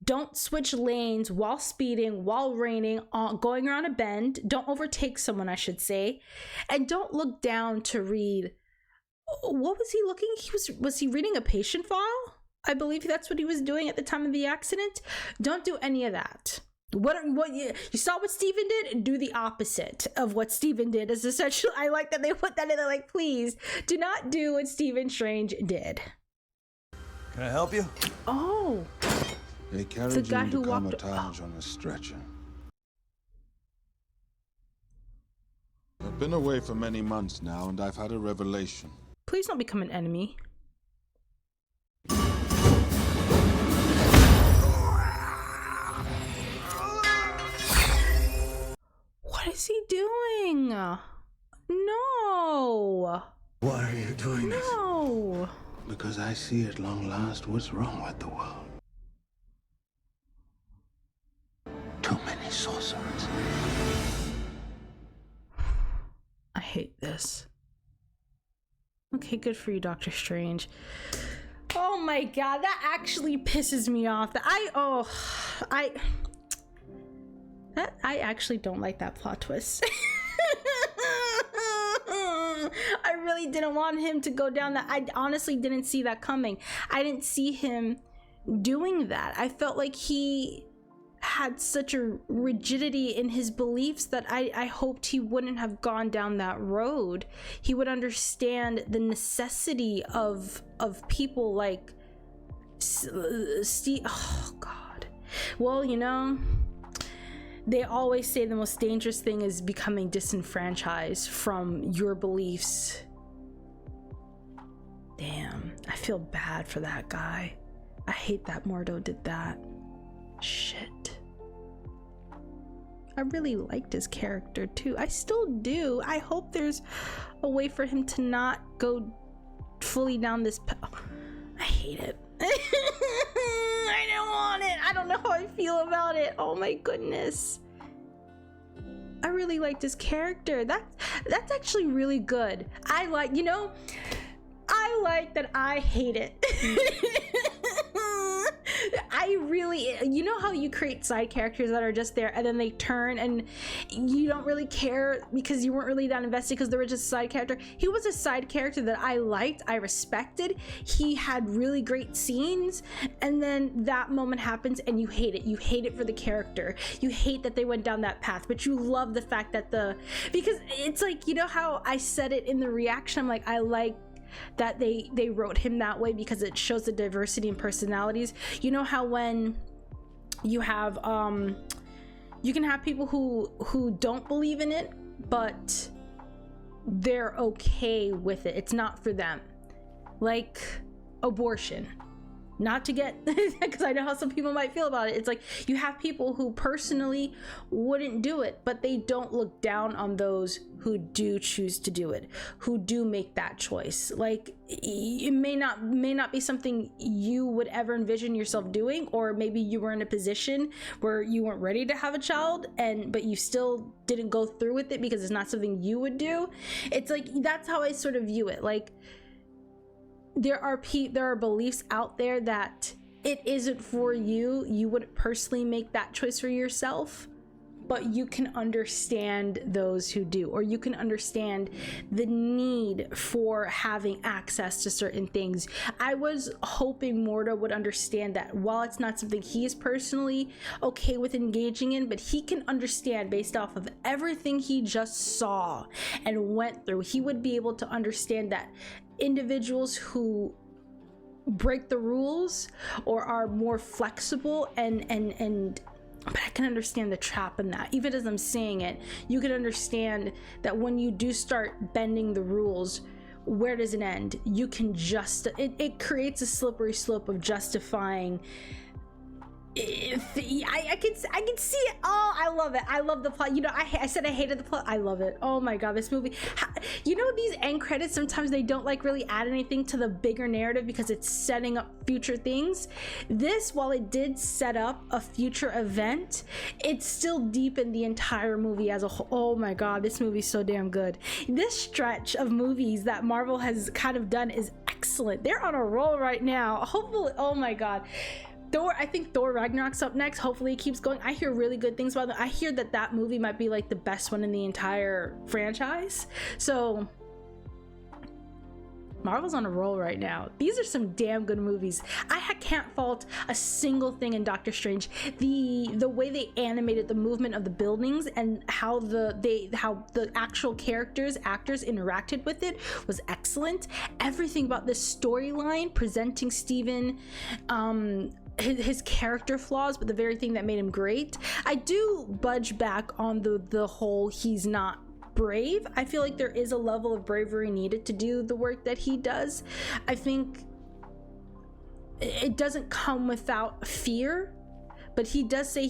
Don't switch lanes while speeding, while raining, going around a bend. Don't overtake someone, I should say. And don't look down to read. What was he looking? Was he reading a patient file? I believe that's what he was doing at the time of the accident. Don't do any of that. What you saw what Steven did? Do the opposite of what Steven did. Is essentially, I like that they put that in there, like, please do not do what Stephen Strange did. Can I help you? Oh, They carried the guy you who to walked Comatage on a stretcher. I've been away for many months now, and I've had a revelation. Please don't become an enemy. What is he doing? No. Why are you doing this? No. Because I see at long last what's wrong with the world. Too many sorcerers. I hate this. Okay, good for you, Doctor Strange. Oh my god, that actually pisses me off. I actually don't like that plot twist. I really didn't want him to go down that. I honestly didn't see that coming. I didn't see him doing that. I felt like he had such a rigidity in his beliefs that I hoped he wouldn't have gone down that road. He would understand the necessity of people like Steve. Oh god. Well, you know, they always say the most dangerous thing is becoming disenfranchised from your beliefs. Damn, I feel bad for that guy. I hate that Mordo did that. Shit. I really liked his character too. I still do. I hope there's a way for him to not go fully down this I hate it. I don't want it. I don't know how I feel about it. Oh my goodness. I really liked his character. That's actually really good. I like, you know, I like that I hate it. I really, you know how you create side characters that are just there and then they turn and you don't really care because you weren't really that invested because they were just a side character. He was a side character that I liked, I respected. He had really great scenes, and then that moment happens and you hate it. You hate it for the character. You hate that they went down that path, but you love the fact that because it's like, you know how I said it in the reaction, I'm like, I like that they wrote him that way because it shows the diversity in personalities. You know how when you have you can have people who don't believe in it but they're okay with it, it's not for them, like abortion. Not to get, because I know how some people might feel about it. It's like you have people who personally wouldn't do it, but they don't look down on those who do choose to do it, who do make that choice. Like it may not be something you would ever envision yourself doing, or maybe you were in a position where you weren't ready to have a child, but you still didn't go through with it because it's not something you would do. It's like, that's how I sort of view it. Like, there are beliefs out there that it isn't for you. You wouldn't personally make that choice for yourself, but you can understand those who do, or you can understand the need for having access to certain things. I was hoping Mordo would understand that while it's not something he is personally okay with engaging in, but he can understand based off of everything he just saw and went through, he would be able to understand that individuals who break the rules or are more flexible but I can understand the trap in that. Even as I'm saying it, you can understand that when you do start bending the rules, where does it end? You can it creates a slippery slope of justifying. I can see it. Oh, I love it. I love the plot. You know, I said I hated the plot. I love it. Oh my god, this movie. You know, these end credits, sometimes they don't like really add anything to the bigger narrative because it's setting up future things. This, while it did set up a future event, it still deepened the entire movie as a whole. Oh my god, this movie's so damn good. This stretch of movies that Marvel has kind of done is excellent. They're on a roll right now. Hopefully, oh my god. I think Thor Ragnarok's up next. Hopefully it keeps going. I hear really good things about it. I hear that movie might be like the best one in the entire franchise. So Marvel's on a roll right now. These are some damn good movies. I can't fault a single thing in Doctor Strange. The way they animated the movement of the buildings and how the actual actors interacted with it was excellent. Everything about this storyline, presenting Steven, his character flaws, but the very thing that made him great. I do budge back on the whole he's not brave. I feel like there is a level of bravery needed to do the work that he does. I think it doesn't come without fear, but he does say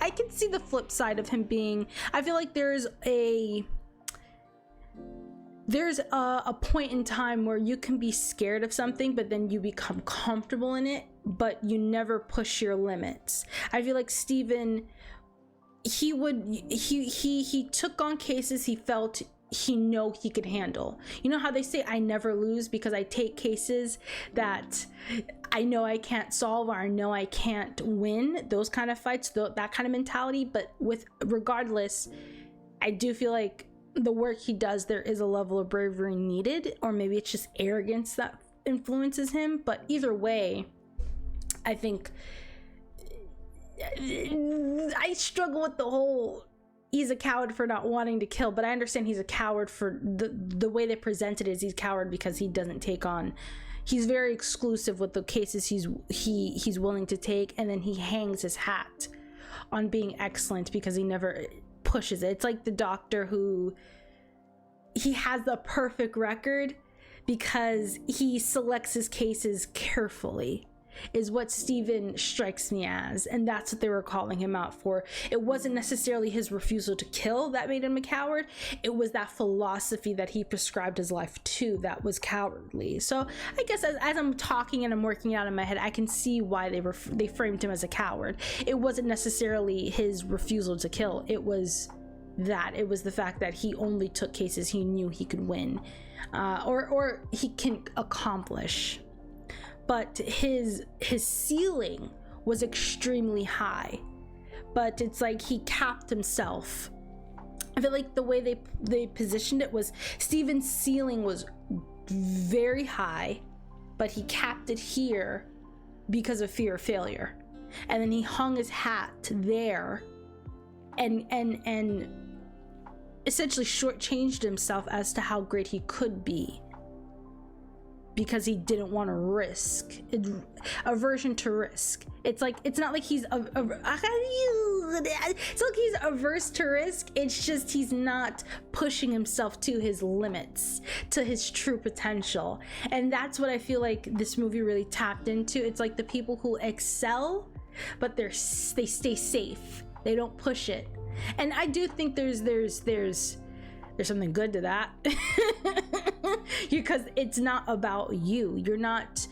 I can see the flip side of him being, I feel like there's a point in time where you can be scared of something, but then you become comfortable in it, but you never push your limits. I feel like Steven, he took on cases he felt he could handle. You know how they say, I never lose because I take cases that I know I can't solve or I know I can't win, those kind of fights, that kind of mentality. But regardless, I do feel like the work he does, there is a level of bravery needed, or maybe it's just arrogance that influences him. But either way, I think I struggle with the whole he's a coward for not wanting to kill, but I understand he's a coward for the way they present it is he's a coward because he doesn't take on, he's very exclusive with the cases he's willing to take, and then he hangs his hat on being excellent because he never pushes it. It's like the doctor who he has the perfect record because he selects his cases carefully. is what Steven strikes me as, and that's what they were calling him out for. It wasn't necessarily his refusal to kill that made him a coward. It was that philosophy that he prescribed his life to that was cowardly. So I guess as I'm talking and I'm working out in my head, I can see why they framed him as a coward. It wasn't necessarily his refusal to kill. It was the fact that he only took cases he knew he could win, or he can accomplish. But his ceiling was extremely high, but it's like he capped himself. I feel like the way they positioned it was Steven's ceiling was very high, but he capped it here because of fear of failure, and then he hung his hat there and essentially shortchanged himself as to how great he could be, because he didn't want to risk. Aversion to risk. It's not like he's averse to risk. It's just he's not pushing himself to his limits, to his true potential. And that's what I feel like this movie really tapped into. It's like the people who excel, but they stay safe. They don't push it. And I do think there's something good to that. Because it's not about you. You're not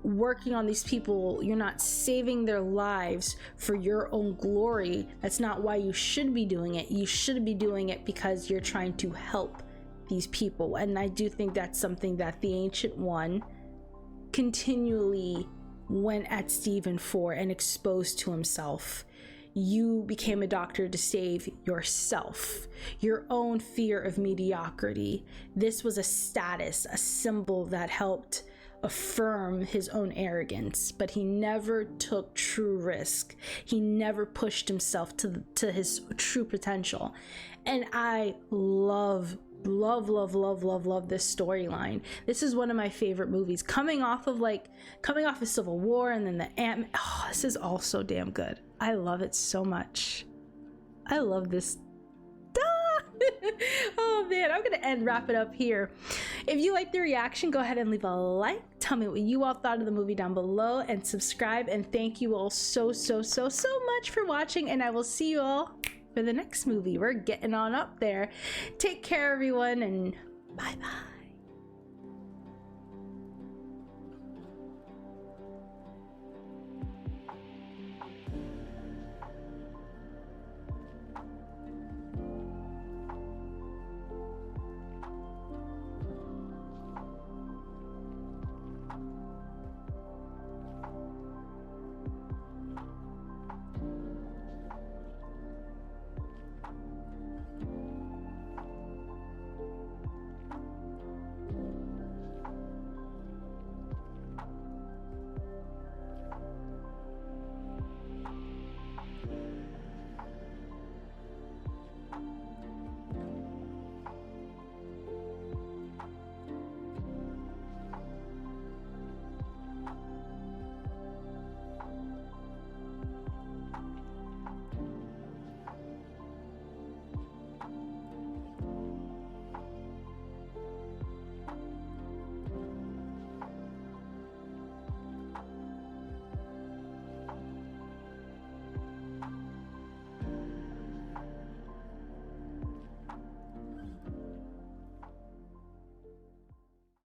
working on these people. You're not saving their lives for your own glory. That's not why you should be doing it. You should be doing it because you're trying to help these people. And I do think that's something that the Ancient One continually went at Steven for and exposed to himself. You became a doctor to save yourself, your own fear of mediocrity. This was a status, a symbol that helped affirm his own arrogance, but he never took true risk. He never pushed himself to his true potential. And I love this storyline. This is one of my favorite movies, coming off of Civil War and then the Ant-Man. Oh, this is all so damn good. I love it so much. I love this. Oh man, I'm gonna wrap it up here. If you liked the reaction, go ahead and leave a like. Tell me what you all thought of the movie down below, and subscribe. And thank you all so much for watching, and I will see you all for the next movie. We're getting on up there. Take care, everyone, and bye bye.